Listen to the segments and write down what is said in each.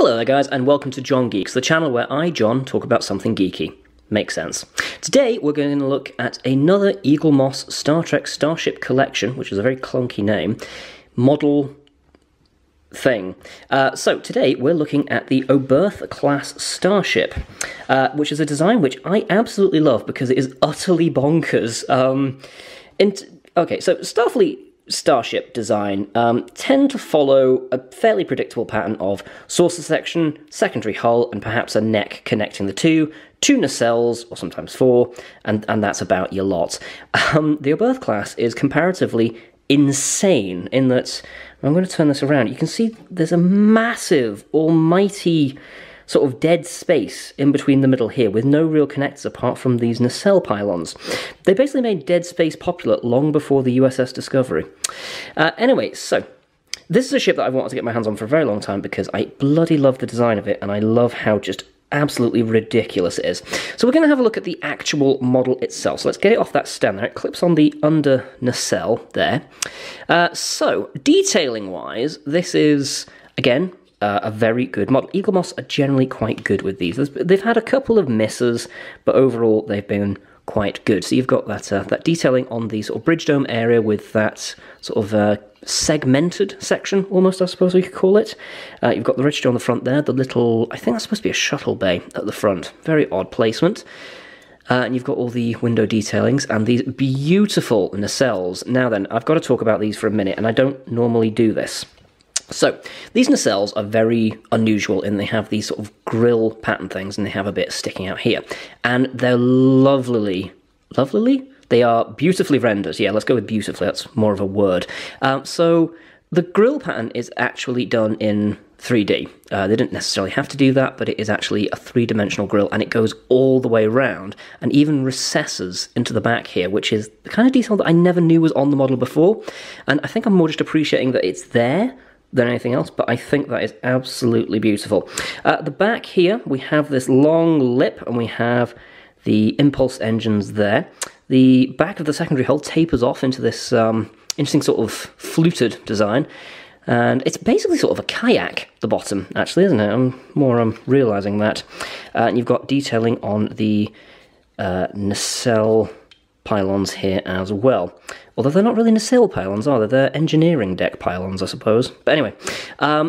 Hello there guys, and welcome to John Geeks, the channel where I, John, talk about something geeky. Makes sense. Today we're going to look at another Eaglemoss Star Trek Starship collection, which is a very clunky name, model thing. So today we're looking at the Oberth-class Starship, which is a design which I absolutely love because it is utterly bonkers. Okay, so Starfleet Starship design tend to follow a fairly predictable pattern of saucer section, secondary hull, and perhaps a neck connecting the two nacelles, or sometimes four, and that's about your lot. The Oberth class is comparatively insane in that, I'm going to turn this around, you can see there's a massive, almighty sort of dead space in between the middle here with no real connectors apart from these nacelle pylons. They basically made dead space popular long before the USS Discovery. Anyway, so this is a ship that I've wanted to get my hands on for a very long time because I bloody love the design of it and I love how just absolutely ridiculous it is. So we're going to have a look at the actual model itself. So let's get it off that stand there. It clips on the under nacelle there. So detailing wise, this is, again, a very good model. Eaglemoss are generally quite good with these. They've had a couple of misses, but overall they've been quite good. So you've got that detailing on the sort of bridge dome area with that sort of segmented section, almost, I suppose we could call it. You've got the register on the front there, the little, I think that's supposed to be a shuttle bay at the front. Very odd placement. And you've got all the window detailings and these beautiful nacelles. Now then, I've got to talk about these for a minute, and I don't normally do this. So, these nacelles are very unusual in they have these sort of grill pattern things and they have a bit sticking out here. And they're lovely? They are beautifully rendered. Yeah, let's go with beautifully, that's more of a word. So, the grill pattern is actually done in 3D. They didn't necessarily have to do that, but it is actually a three-dimensional grill and it goes all the way around and even recesses into the back here, which is the kind of detail that I never knew was on the model before. And I think I'm more just appreciating that it's there than anything else, but I think that is absolutely beautiful. At the back here, we have this long lip, and we have the impulse engines there. The back of the secondary hull tapers off into this interesting sort of fluted design, and it's basically sort of a kayak, the bottom, actually, isn't it? I'm realising that. And you've got detailing on the nacelle pylons here as well. Although they're not really nacelle pylons, are they? They're engineering deck pylons, I suppose. But anyway,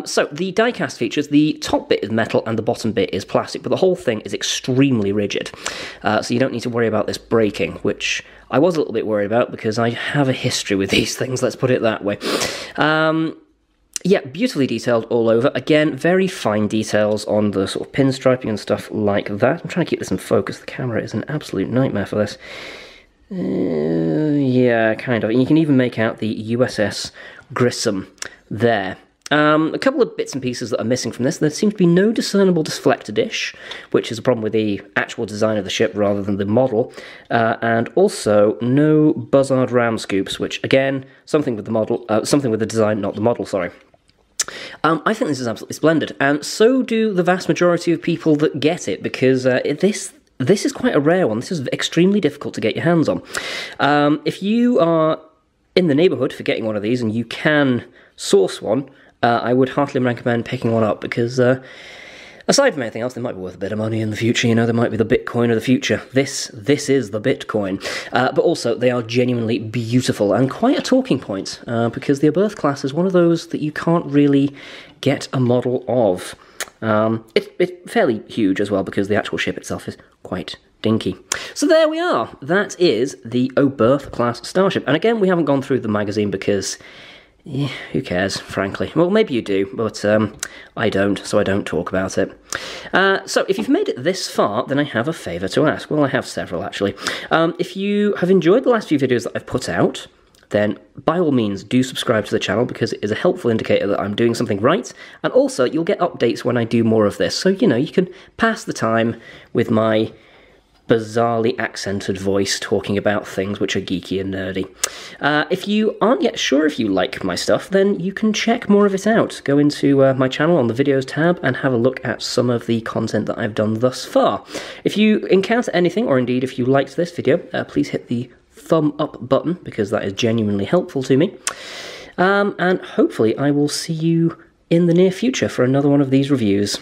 so the die-cast features, the top bit is metal and the bottom bit is plastic, but the whole thing is extremely rigid. So you don't need to worry about this breaking, which I was a little bit worried about because I have a history with these things, let's put it that way. Yeah, beautifully detailed all over. Again, very fine details on the sort of pinstriping and stuff like that. I'm trying to keep this in focus. The camera is an absolute nightmare for this. Yeah, kind of. And you can even make out the USS Grissom there. A couple of bits and pieces that are missing from this. There seems to be no discernible deflector dish, which is a problem with the actual design of the ship rather than the model, and also no buzzard ram scoops, which again, something with the model, something with the design, not the model. Sorry. I think this is absolutely splendid, and so do the vast majority of people that get it, because this is quite a rare one. This is extremely difficult to get your hands on. If you are in the neighbourhood for getting one of these and you can source one, I would heartily recommend picking one up because, aside from anything else, they might be worth a bit of money in the future. You know, they might be the Bitcoin of the future. This is the Bitcoin. But also, they are genuinely beautiful and quite a talking point because the Oberth class is one of those that you can't really get a model of. It's fairly huge as well because the actual ship itself is quite dinky. So there we are. That is the Oberth-class Starship. And again, we haven't gone through the magazine because, yeah, who cares, frankly. Well, maybe you do, but I don't, so I don't talk about it. So if you've made it this far, then I have a favour to ask. Well, I have several, actually. If you have enjoyed the last few videos that I've put out, then by all means do subscribe to the channel because it is a helpful indicator that I'm doing something right, and also you'll get updates when I do more of this, so you know, you can pass the time with my bizarrely accented voice talking about things which are geeky and nerdy. If you aren't yet sure if you like my stuff, then you can check more of it out. Go into my channel on the videos tab and have a look at some of the content that I've done thus far. If you encounter anything, or indeed if you liked this video, please hit the thumb up button because that is genuinely helpful to me. And hopefully I will see you in the near future for another one of these reviews.